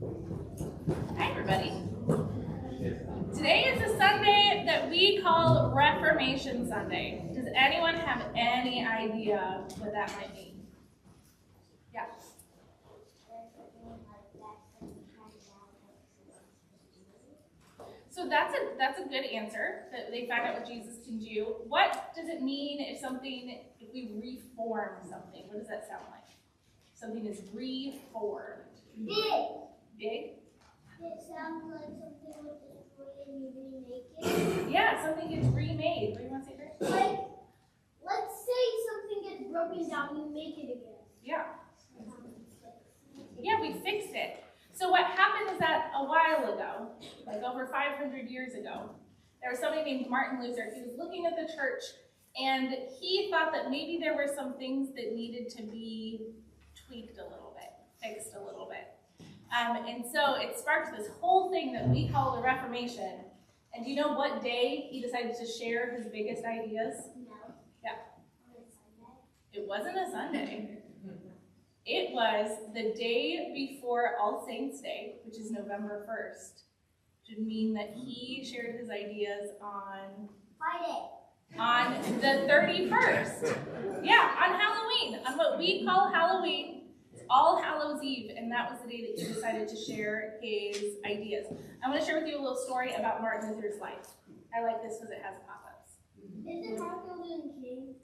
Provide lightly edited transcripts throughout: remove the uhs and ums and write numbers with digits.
Hi, everybody. Today is a Sunday that we call Reformation Sunday. Does anyone have any idea what that might mean? Yeah. So that's a good answer, that they find out what Jesus can do. What does it mean if we reform something? What does that sound like? Something is reformed. Big? It sounds like something was destroyed and you remake it. Yeah, something gets remade. What do you want to say, Grace? Like, let's say something gets broken down, you make it again. Yeah. Yeah, we fixed it. So what happened is that a while ago, like over 500 years ago, there was somebody named Martin Luther. He was looking at the church, and he thought that maybe there were some things that needed to be tweaked a little bit, fixed a little bit. And so it sparked this whole thing that we call the Reformation. And do you know what day he decided to share his biggest ideas? No. Yeah. On a Sunday. It wasn't a Sunday. It was the day before All Saints' Day, which is November 1st, which would mean that he shared his ideas on the 31st. Yeah, on Halloween, on what we call Halloween. It's All Hallows Eve, and that was the day that he decided to share his ideas. I want to share with you a little story about Martin Luther's life. I like this because it has pop-ups. Is it Martin Luther King?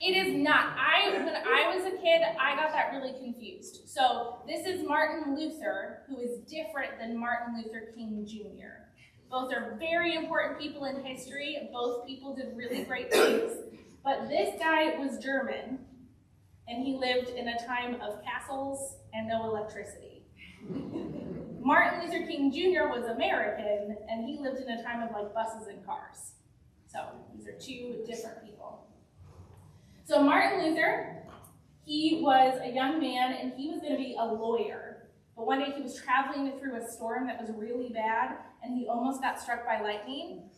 It is not. When I was a kid, I got that really confused. So this is Martin Luther, who is different than Martin Luther King Jr. Both are very important people in history. Both people did really great things. But this guy was German, and he lived in a time of castles and no electricity. Martin Luther King Jr. was American, and he lived in a time of like buses and cars. So these are two different people. So Martin Luther, he was a young man, and he was going to be a lawyer. But one day he was traveling through a storm that was really bad, and he almost got struck by lightning.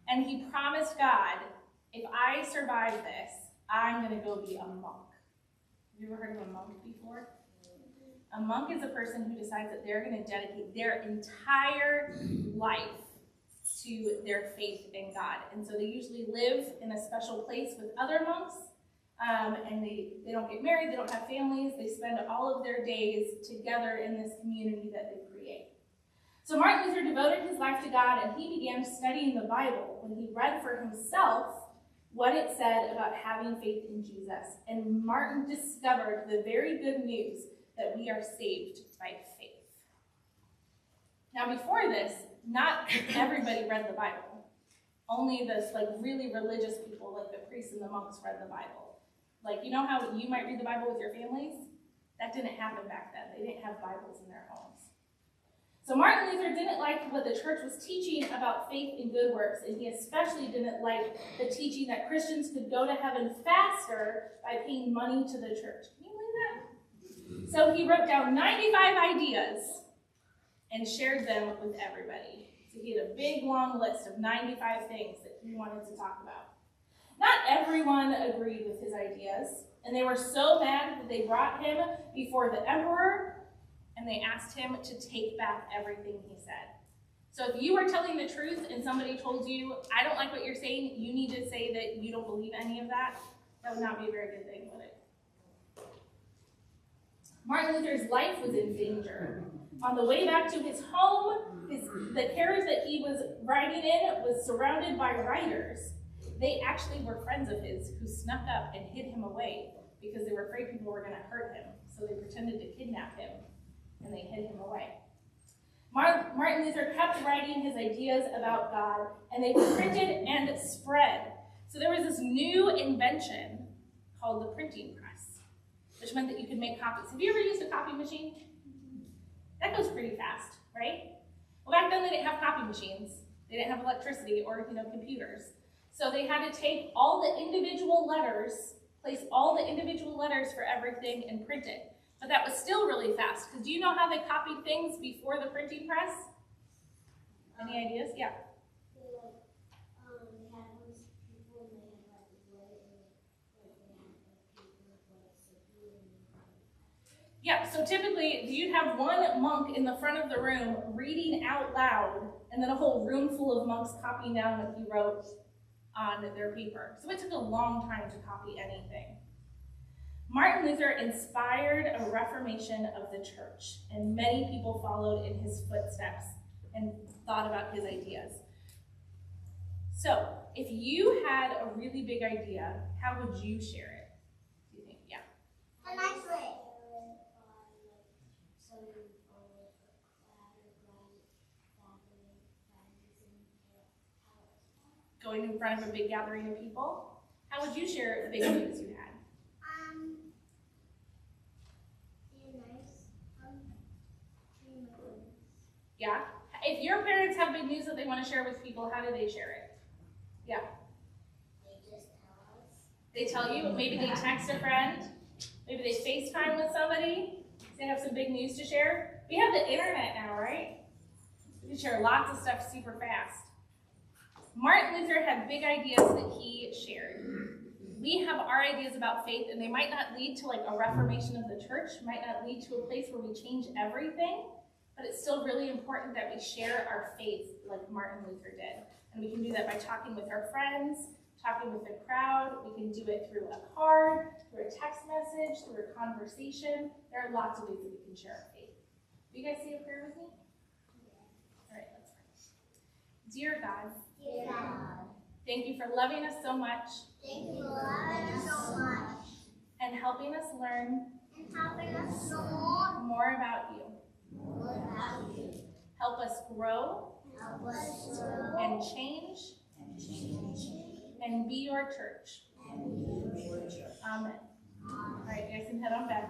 And he promised God, if I survive this, I'm going to go be a monk. Have you ever heard of a monk before? A monk is a person who decides that they're going to dedicate their entire life to their faith in God. And so they usually live in a special place with other monks. And they don't get married, they don't have families, they spend all of their days together in this community that they create. So Martin Luther devoted his life to God, and he began studying the Bible when he read for himself what it said about having faith in Jesus. And Martin discovered the very good news that we are saved by faith. Now before this, not everybody read the Bible. Only this really religious people, like the priests and the monks, read the Bible. Like, you know how you might read the Bible with your families? That didn't happen back then. They didn't have Bibles in their homes. So Martin Luther didn't like what the church was teaching about faith and good works, and he especially didn't like the teaching that Christians could go to heaven faster by paying money to the church. Can you believe that? So he wrote down 95 ideas and shared them with everybody. So he had a big, long list of 95 things that he wanted to talk about. Not everyone agreed with his ideas, and they were so mad that they brought him before the emperor, and they asked him to take back everything he said. So if you were telling the truth and somebody told you, I don't like what you're saying, you need to say that you don't believe any of that, that would not be a very good thing, would it? Martin Luther's life was in danger. On the way back to his home, the carriage that he was riding in was surrounded by riders. They actually were friends of his who snuck up and hid him away because they were afraid people were going to hurt him. So they pretended to kidnap him, and they hid him away. Martin Luther kept writing his ideas about God, and they were printed and spread. So there was this new invention called the printing press, which meant that you could make copies. Have you ever used a copy machine? That goes pretty fast, right? Well, back then they didn't have copy machines. They didn't have electricity or computers. So they had to take all the individual letters, place all the individual letters for everything and print it. But that was still really fast, because do you know how they copied things before the printing press? Any ideas? Yeah. Yeah, so typically you'd have one monk in the front of the room reading out loud, and then a whole room full of monks copying down what he wrote on their paper. So it took a long time to copy anything. Martin Luther inspired a reformation of the church, and many people followed in his footsteps and thought about his ideas. So, if you had a really big idea, how would you share it? Do you think? Yeah. A nice way. Going in front of a big gathering of people? How would you share the big news you had? Yeah? If your parents have big news that they want to share with people, how do they share it? Yeah. They just tell us. They tell you, maybe they text a friend, maybe they FaceTime with somebody, they have some big news to share. We have the internet now, right? We can share lots of stuff super fast. Martin Luther had big ideas that he shared. We have our ideas about faith, and they might not lead to like a reformation of the church, might not lead to a place where we change everything, but it's still really important that we share our faith like Martin Luther did. And we can do that by talking with our friends, talking with the crowd. We can do it through a card, through a text message, through a conversation. There are lots of ways that we can share our faith. Do you guys say a prayer with me? All right, let's pray. Dear God, thank you for loving us so much Thank you for loving us so much and helping us learn and helping us know more about you. more about you. Help us grow Help us grow and change and be your church. and be your church. Amen. All right, you guys can head on back.